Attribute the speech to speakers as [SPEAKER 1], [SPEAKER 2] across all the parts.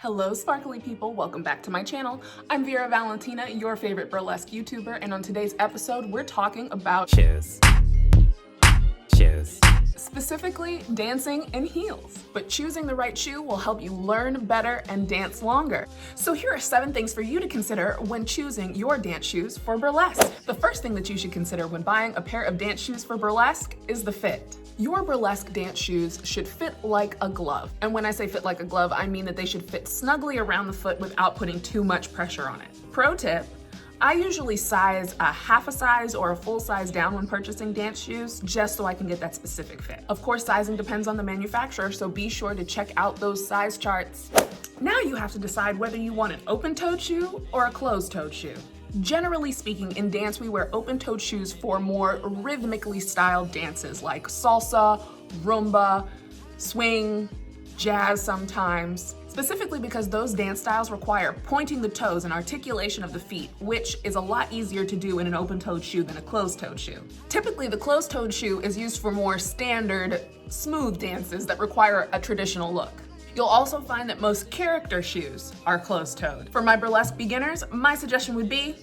[SPEAKER 1] Hello sparkly people, welcome back to my channel. I'm Vera Valentinaa, your favorite burlesque YouTuber, and on today's episode, we're talking about
[SPEAKER 2] shoes.
[SPEAKER 1] Specifically dancing in heels. But choosing the right shoe will help you learn better and dance longer. So here are 7 things for you to consider when choosing your dance shoes for burlesque. The first thing that you should consider when buying a pair of dance shoes for burlesque is the fit. Your burlesque dance shoes should fit like a glove. And when I say fit like a glove, I mean that they should fit snugly around the foot without putting too much pressure on it. Pro tip, I usually size a half a size or a full size down when purchasing dance shoes, just so I can get that specific fit. Of course, sizing depends on the manufacturer, so be sure to check out those size charts. Now you have to decide whether you want an open-toed shoe or a closed-toed shoe. Generally speaking, in dance, we wear open-toed shoes for more rhythmically styled dances like salsa, rumba, swing, jazz sometimes. Specifically because those dance styles require pointing the toes and articulation of the feet, which is a lot easier to do in an open-toed shoe than a closed-toed shoe. Typically, the closed-toed shoe is used for more standard, smooth dances that require a traditional look. You'll also find that most character shoes are closed-toed. For my burlesque beginners, my suggestion would be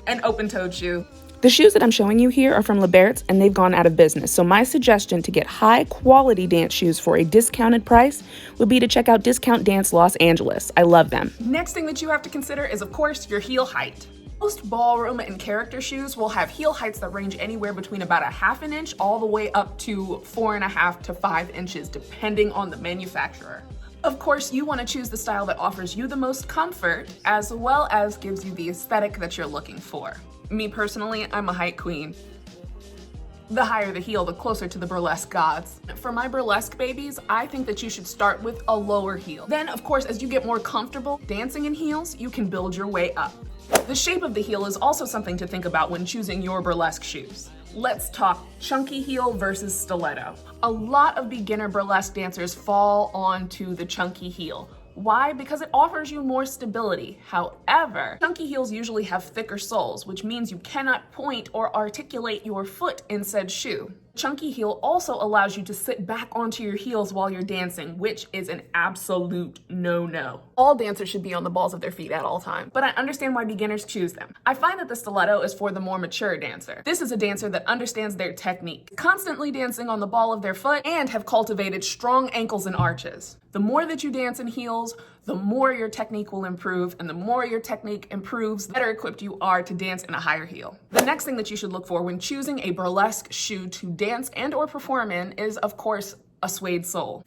[SPEAKER 1] an open-toed shoe.
[SPEAKER 3] The shoes that I'm showing you here are from Libert's and they've gone out of business. So my suggestion to get high quality dance shoes for a discounted price would be to check out Discount Dance Los Angeles. I love them.
[SPEAKER 1] Next thing that you have to consider is, of course, your heel height. Most ballroom and character shoes will have heel heights that range anywhere between about a ½ an inch all the way up to 4.5 to 5 inches, depending on the manufacturer. Of course, you want to choose the style that offers you the most comfort, as well as gives you the aesthetic that you're looking for. Me personally, I'm a height queen. The higher the heel, the closer to the burlesque gods. For my burlesque babies, I think that you should start with a lower heel. Then, of course, as you get more comfortable dancing in heels, you can build your way up. The shape of the heel is also something to think about when choosing your burlesque shoes. Let's talk chunky heel versus stiletto. A lot of beginner burlesque dancers fall onto the chunky heel. Why? Because it offers you more stability. However, chunky heels usually have thicker soles, which means you cannot point or articulate your foot in said shoe. Chunky heel also allows you to sit back onto your heels while you're dancing, which is an absolute no-no. All dancers should be on the balls of their feet at all times, but I understand why beginners choose them. I find that the stiletto is for the more mature dancer. This is a dancer that understands their technique, constantly dancing on the ball of their foot, and have cultivated strong ankles and arches. The more that you dance in heels, the more your technique will improve, and the more your technique improves, the better equipped you are to dance in a higher heel. The next thing that you should look for when choosing a burlesque shoe to dance and or perform in is, of course, a suede sole.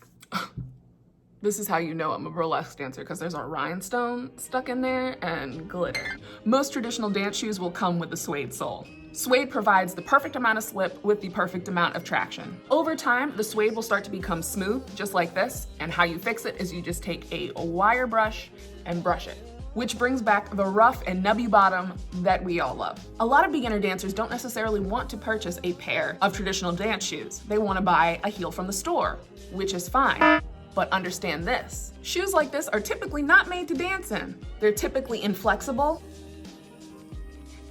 [SPEAKER 1] This is how you know I'm a burlesque dancer, because there's a rhinestone stuck in there and glitter. Most traditional dance shoes will come with a suede sole. Suede provides the perfect amount of slip with the perfect amount of traction. Over time, the suede will start to become smooth, just like this, and how you fix it is you just take a wire brush and brush it, which brings back the rough and nubby bottom that we all love. A lot of beginner dancers don't necessarily want to purchase a pair of traditional dance shoes. They want to buy a heel from the store, which is fine. But understand this, shoes like this are typically not made to dance in. They're typically inflexible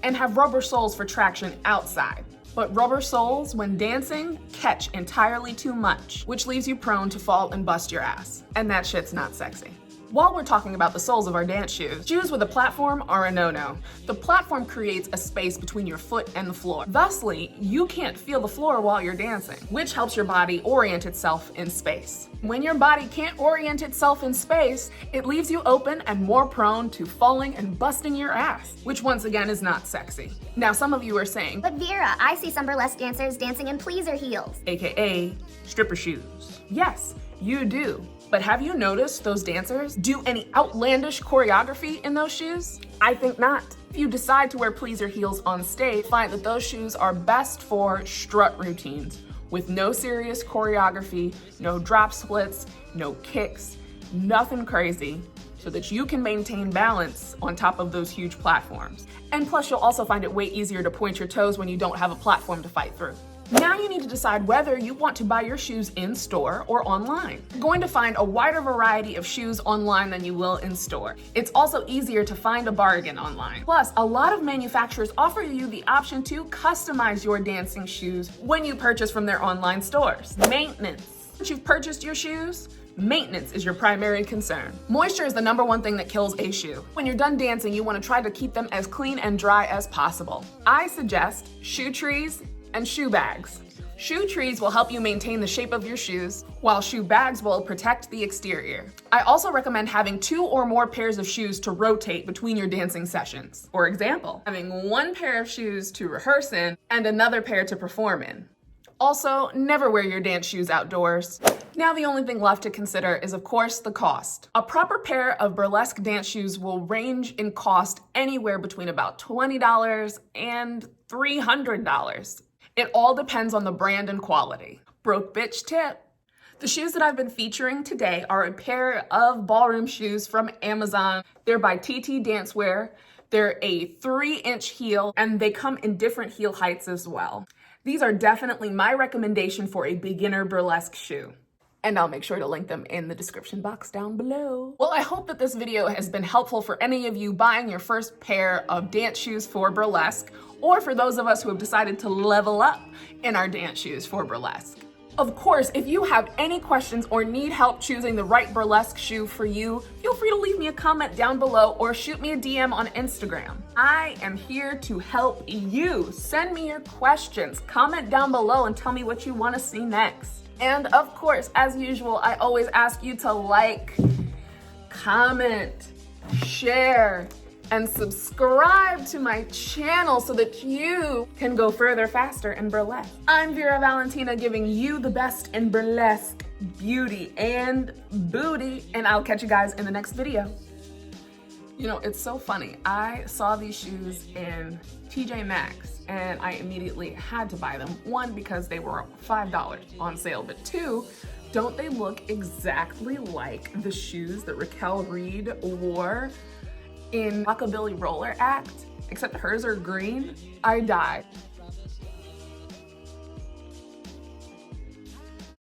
[SPEAKER 1] and have rubber soles for traction outside. But rubber soles, when dancing, catch entirely too much, which leaves you prone to fall and bust your ass. And that shit's not sexy. While we're talking about the soles of our dance shoes, shoes with a platform are a no-no. The platform creates a space between your foot and the floor. Thusly, you can't feel the floor while you're dancing, which helps your body orient itself in space. When your body can't orient itself in space, it leaves you open and more prone to falling and busting your ass, which once again is not sexy. Now, some of you are saying,
[SPEAKER 4] "But Vera, I see some burlesque dancers dancing in pleaser heels."
[SPEAKER 1] AKA stripper shoes. Yes, you do. But have you noticed those dancers do any outlandish choreography in those shoes? I think not. If you decide to wear pleaser heels on stage, find that those shoes are best for strut routines with no serious choreography, no drop splits, no kicks, nothing crazy, so that you can maintain balance on top of those huge platforms. And plus, you'll also find it way easier to point your toes when you don't have a platform to fight through. Now you need to decide whether you want to buy your shoes in store or online. You're going to find a wider variety of shoes online than you will in store. It's also easier to find a bargain online. Plus, a lot of manufacturers offer you the option to customize your dancing shoes when you purchase from their online stores. Maintenance. Once you've purchased your shoes, Maintenance is your primary concern. Moisture is the #1 thing that kills a shoe. When you're done dancing, you want to try to keep them as clean and dry as possible. I suggest shoe trees and shoe bags. Shoe trees will help you maintain the shape of your shoes, while shoe bags will protect the exterior. I also recommend having 2 or more pairs of shoes to rotate between your dancing sessions. For example, having 1 pair of shoes to rehearse in and another pair to perform in. Also, never wear your dance shoes outdoors. Now the only thing left to consider is, of course, the cost. A proper pair of burlesque dance shoes will range in cost anywhere between about $20 and $300. It all depends on the brand and quality. Broke bitch tip. The shoes that I've been featuring today are a pair of ballroom shoes from Amazon. They're by TT Dancewear. They're a 3-inch heel, and they come in different heel heights as well. These are definitely my recommendation for a beginner burlesque shoe. And I'll make sure to link them in the description box down below. Well, I hope that this video has been helpful for any of you buying your first pair of dance shoes for burlesque, or for those of us who have decided to level up in our dance shoes for burlesque. Of course, if you have any questions or need help choosing the right burlesque shoe for you, feel free to leave me a comment down below or shoot me a DM on Instagram. I am here to help you. Send me your questions, comment down below and tell me what you want to see next. And of course, as usual, I always ask you to like, comment, share, and subscribe to my channel so that you can go further faster in burlesque. I'm Vera Valentinaa, giving you the best in burlesque, beauty, and booty, and I'll catch you guys in the next video. You know, it's so funny. I saw these shoes in TJ Maxx and I immediately had to buy them. 1, because they were $5 on sale, but 2, don't they look exactly like the shoes that Raquel Reed wore in Rockabilly Roller Act? Except hers are green. I died.